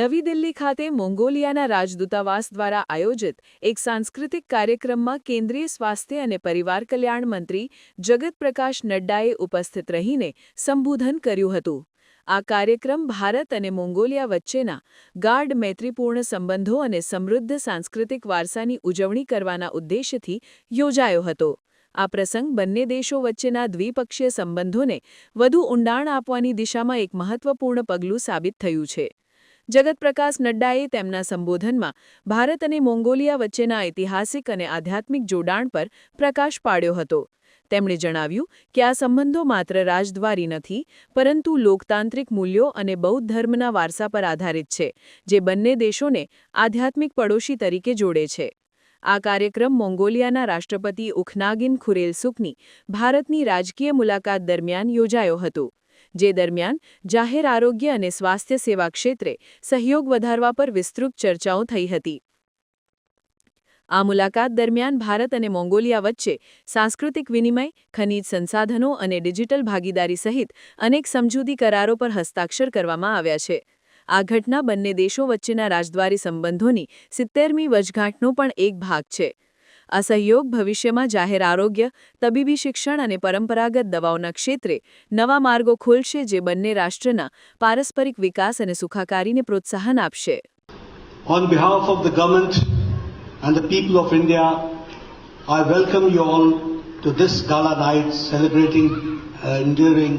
નવી દિલ્હી ખાતે મોંગોલિયાના રાજદૂતાવાસ દ્વારા આયોજિત એક સાંસ્કૃતિક કાર્યક્રમમાં કેન્દ્રીય સ્વાસ્થ્ય અને પરિવાર કલ્યાણ મંત્રી જગત પ્રકાશ નડ્ડાએ ઉપસ્થિત રહીને સંબોધન કર્યું હતું. આ કાર્યક્રમ ભારત અને મોંગોલિયા વચ્ચેના ગાઢ મૈત્રીપૂર્ણ સંબંધો અને સમૃદ્ધ સાંસ્કૃતિક વારસાની ઉજવણી કરવાના ઉદ્દેશ્યથી યોજાયો હતો. આ પ્રસંગ બંને દેશો વચ્ચેના દ્વિપક્ષીય સંબંધોને વધુ ઊંડાણ આપવાની દિશામાં એક મહત્વપૂર્ણ પગલું સાબિત થયું છે. જગત પ્રકાશ નડ્ડાએ તેમના સંબોધનમાં ભારત અને મોંગોલિયા વચ્ચેના ઐતિહાસિક અને આધ્યાત્મિક જોડાણ પર પ્રકાશ પાડ્યો હતો. તેમણે જણાવ્યું કે આ સંબંધો માત્ર રાજદ્વારી નથી, પરંતુ લોકતાંત્રિક મૂલ્યો અને બૌદ્ધ ધર્મના વારસા પર આધારિત છે, જે બંને દેશોને આધ્યાત્મિક પડોશી તરીકે જોડે છે. આ કાર્યક્રમ મોંગોલિયાના રાષ્ટ્રપતિ ઉખનાગિન ખુરેલસુખની ભારતની રાજકીય મુલાકાત દરમિયાન યોજાયો હતો, જે દરમિયાન જાહેર આરોગ્ય અને સ્વાસ્થ્ય સેવા ક્ષેત્રે સહયોગ વધારવા પર વિસ્તૃત ચર્ચાઓ થઈ હતી. આ મુલાકાત દરમિયાન ભારત અને મોંગોલિયા વચ્ચે સાંસ્કૃતિક વિનિમય, ખનિજ સંસાધનો અને ડિજિટલ ભાગીદારી સહિત અનેક સમજૂતી કરારો પર હસ્તાક્ષર કરવામાં આવ્યા છે. આ ઘટના બંને દેશો વચ્ચેના રાજદ્વારી સંબંધોની 70મી વર્ષગાંઠનો પણ એક ભાગ છે. આ સહયોગ ભવિષ્યમાં જાહેર આરોગ્ય, તબીબી શિક્ષણ અને પરંપરાગત દવાઓના ક્ષેત્રે નવા માર્ગો ખોલશે, જે બંને રાષ્ટ્રના પારસ્પરિક વિકાસ અને સુખાકારીને પ્રોત્સાહન આપશે. On behalf of the government and the people of India, I welcome you all to this gala night celebrating enduring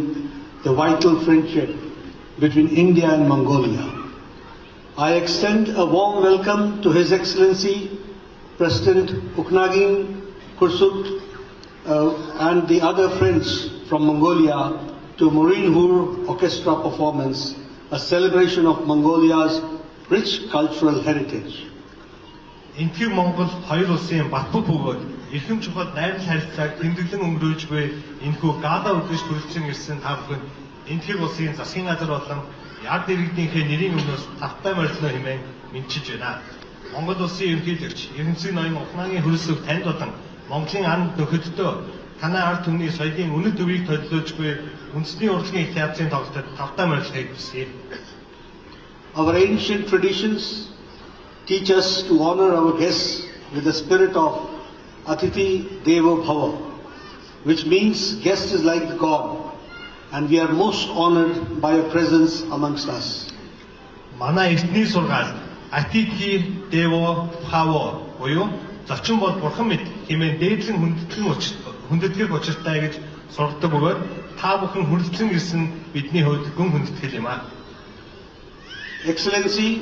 the vital friendship between India and Mongolia. I extend a warm welcome to His Excellency President Ukhnagin Khurelsukh and the other friends from Mongolia to Morinhur Orchestra performance, a celebration of Mongolia's rich cultural heritage. Энэхүү Монгол хоёр улсын батбог бөгөөд эрхэм чухал найрал харилцааг тэмдэглэн өнгөрөөж буй энэхүү гала өдрөж хүрэлцэн ирсэн та бүхэнд энэхүү улсын засгийн газар болон яард иргэдийнхээ нэрийн өмнөөс тавтай морилно хэмээн мэдчилж байна. Монгол улсын ерөнхийлөгч Ерөнхий ноён Ухнагийн Хөрөлсөг танд болон Монголын ан нөхөддөө танай ард түмний соёлын үнэт төвийг төлөвлөж буй үндэсний урлагийн их театрын тоглолтод тавтай морилохыг хүсье. Our ancient traditions teach us to honor our guests with the spirit of Atithi Devo Bhava, which means guest is like the God, and we are most honored by your presence amongst us. Манай эртний сургаал Atithi Devo Bhava буюу зочин бол бурхан мэт хэмээн дээдлэн хүндэтгэх учиртай гэж сургадаг бөгөөд та бүхэн хүрэлцэн ирсэн бидний хувьд гүн хүндэтгэл юм аа. Excellency,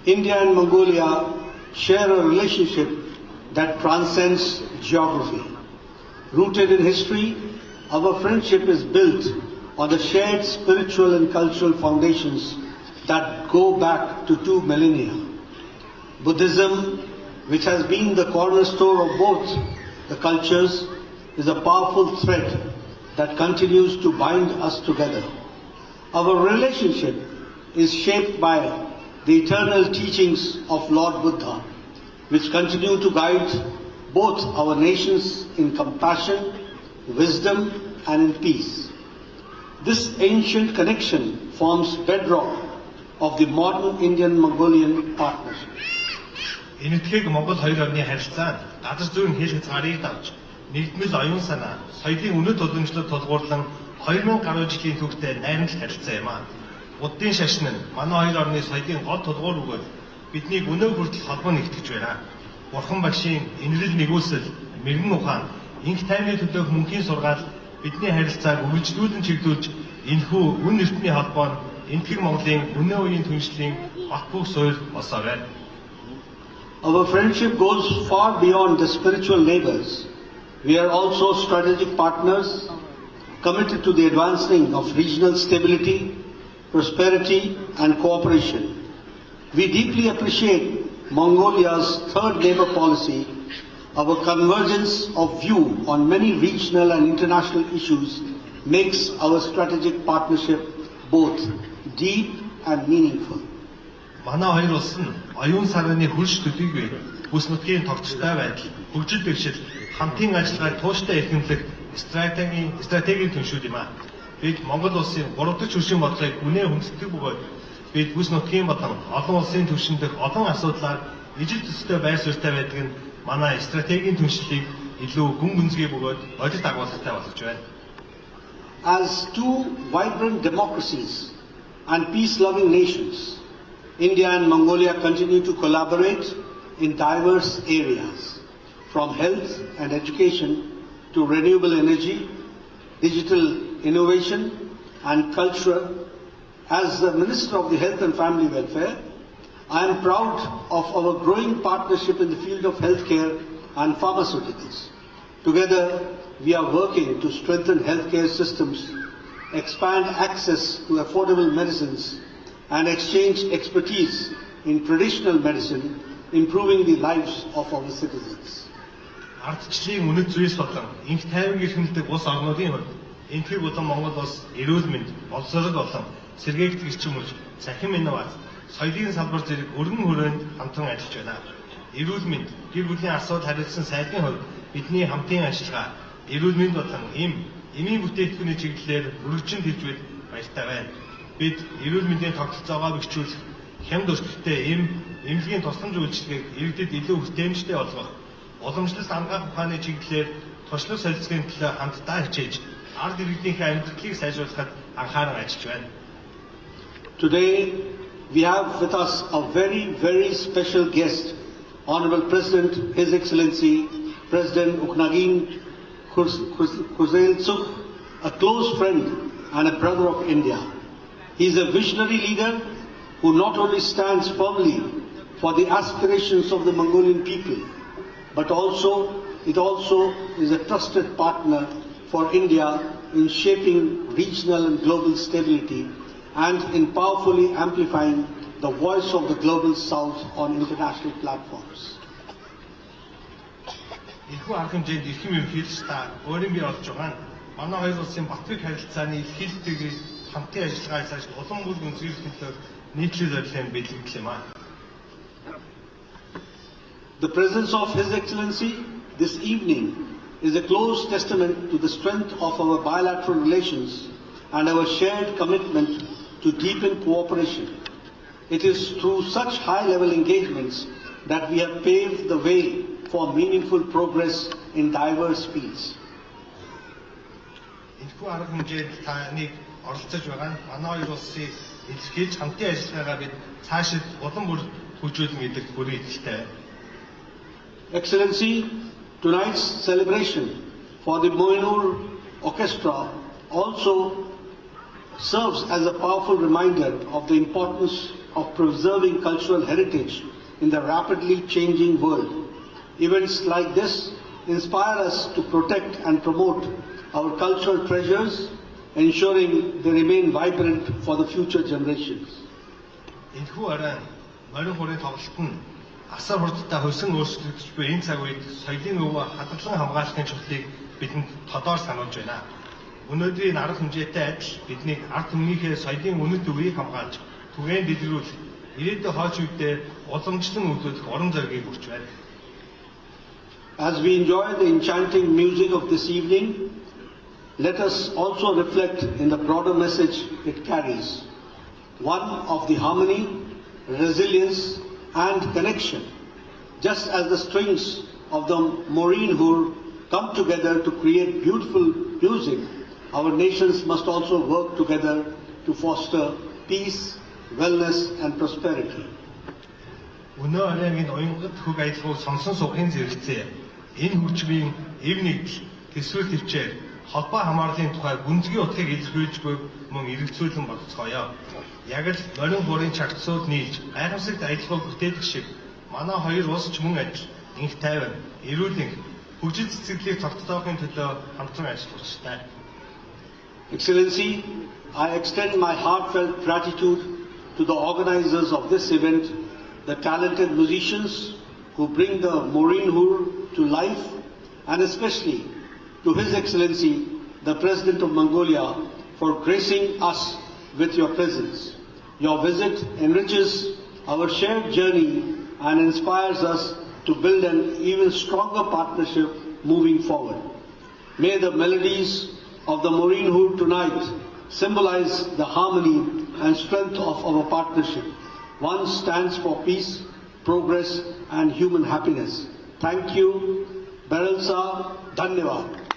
India and Mongolia share a relationship that transcends geography. Rooted in history, our friendship is built on the shared spiritual and cultural foundations that go back to 2 millennia. Buddhism, which has been the cornerstone of both the cultures, is a powerful thread that continues to bind us together. Our relationship is shaped by the eternal teachings of Lord Buddha, which continue to guide both our nations in compassion, wisdom, and in peace. This ancient connection forms bedrock of the modern Indian-Mongolian partnership. Энэтхэг Монгол хоёр орны харилцаанд газар зүйн хил хязгаарыг давж, нэгдмэл оюун санаа, соёлын үнэт уламжлалд тулгуурлан 2000 гаруй жилийн түүхтэй найрамдал харилцаа юм аа. Буддын шашин нь манай хоёр орны соёлын гол тулгуур бөгөөд бидний өнөө хүртэл холбоо нэгтгэж байна. Бурхан багшийн инрэл нэгүүлсэл, мэрэгэн ухаан, инх тайвны төлөөх мөнхийн сургаал бидний харилцааг үргэлжлүүлэн чиглүүлж, энэхүү үн эртний холбоо нь энэтхэг Монголын өнөө үеийн түншлэлийн батбог суурь болсоо байна. Our friendship goes far beyond the spiritual neighbors. We are also strategic partners committed to the advancing of regional stability, prosperity, and cooperation. We deeply appreciate Mongolia's third neighbor policy. Our convergence of view on many regional and international issues makes our strategic partnership both deep and meaningful. Манай хоёр улс нь оюун санааны хөрш төдийгүй бүс нутгийн тогтвортой байдал, хөгжил бэрхшээл, хамтын ажиллагааг тууштай эрхэмлэх стратегийн түншүүл юм аа. Бид Монгол улсын 3 дахь шүршин бодлогыг үнэ хүндэтдэг бөгөөд бид бүс нутгийн болон олон улсын түвшинд дэх олон асуудлаар ижил төстэй байр суурьтай байдаг нь манай стратегийн түншлэлийг илүү гүн гүнзгий бөгөөд одит агуулгатай болгож байна. As two vibrant democracies and peace-loving nations, India and Mongolia continue to collaborate in diverse areas, from health and education to renewable energy, digital innovation and culture. As the Minister of the Health and Family Welfare, I am proud of our growing partnership in the field of healthcare and pharmaceuticals. Together, we are working to strengthen healthcare systems, expand access to affordable medicines, and exchange expertise in traditional medicine, improving the lives of our citizens. Ардчлалын үнэт зүйлс болон инх тайван эрхэмлдэг улс орнуудын хувьд энэхүү болон Монгол улс эрүүл мэнд, боловсрол болон сэргээгдэх эрчим хүч, цахим инновац, соёлын салбар зэрэг өргөн хүрээнд хамтран ажиллаж байна. Эрүүл мэнд, гэр бүлийн асуудал хариулсан сайдын хувьд бидний хамтын ажиллагаа эрүүл мэнд болон эмийн бүтээгдэхүүний чиглэлээр үргэлжлэн хийж байд баяртай байна. Бид эрүүл мэндийн тогтолцоогоо бэхжүүлэх, хямд өртөлттэй эмнэлгийн тусламж үйлчилгээг иргэдэд илүү хүртээмжтэй болгох, уламжлалт ангаах ухааны чиглэлээр туршлага солилцоогийн төлөө хамтдаа хичээж ард иргэдийнхээ амьдралыг сайжруулахад анхааран ажиллаж байна. Today, we have with us a very, very special guest, Honorable President, His Excellency, President Ukhnagin Khuzailtsukh, a close friend and a brother of India. He is a visionary leader who not only stands firmly for the aspirations of the Mongolian people, but it also is a trusted partner for India in shaping regional and global stability and in powerfully amplifying the voice of the global south on international platforms. Энэхүү арга хэмжээнд эрхэм ерөнхийлөгч та өөрийн бий олж байгаа нь манай хоёр улсын Батбэг харилцааны илэрхийлэлтийг хамтын ажиллагааг цааш улам бүр гүнзгийрэх төлөө нийтлэл зорилгын бэлтгэл юм аа. The presence of His Excellency this evening is a close testament to the strength of our bilateral relations and our shared commitment to deepen cooperation. It is through such high-level engagements that we have paved the way for meaningful progress in diverse fields. Энэхүү арга хэмжээнд таныг оролцож байгаа нь манай хоёр улсын илэрхийлж хамтын ажиллагаагаа бид цаашид улам бүр хөгжүүлнэ гэдэг бүрэн итгэлтэй. Excellency, tonight's celebration for the Mohinur Orchestra also serves as a powerful reminder of the importance of preserving cultural heritage in the rapidly changing world. Events like this inspire us to protect and promote our cultural treasures, ensuring they remain vibrant for the future generations. Энэхүү орой морин хүрээний тоглолт нь асар хурдтай хөлсөн өөрчлөгдөж буй энэ цаг үед соёлын өвөө хадгалан хамгаалахын чухлыг бидэнд тодоор сануулж байна. Өнөөдрийн арга хэмжээтэй адил бидний ард түмнийхээ соёлын үнэт өвийг хамгаалж, түгээн дэлгэрүүлэх, ирээдүйн хойч үедээ уламжлан өвлөх уран зоригийг хүрч байна. As we enjoy the enchanting music of this evening, let us also reflect in the broader message it carries, one of the harmony, resilience, and connection. Just as the strings of the Morin Hur come together to create beautiful music, our nations must also work together to foster peace, wellness, and prosperity. Өнөө оройн уянгад хөг аялгыг сонсон сухын зэрэгцээ энэ хүчмийн эв нэгдэл төсвөл төвчээр холбоо хамаарлын тухай гүнзгий утгыг илэрхийлж буй мөн эргэцүүлэн болцгоё. Яг л морин хурын чагтсууд нийлж гайхамшигт аялгыг бүтээдэг шиг манай хоёр улс ч мөн адил инх тайван, эрүүл энх, хөгжил цэцэглэлийг тогтоохын төлөө хамтран ажиллах ёстой. Excellency, I extend my heartfelt gratitude to the organizers of this event, the talented musicians who bring the Morin Hur to life, and especially to His Excellency, the President of Mongolia, for gracing us with your presence. Your visit enriches our shared journey and inspires us to build an even stronger partnership moving forward. May the melodies of the Morin Hur tonight symbolize the harmony and strength of our partnership. One stands for peace, progress and human happiness. Thank you. Beral Saab, Dhanyavad.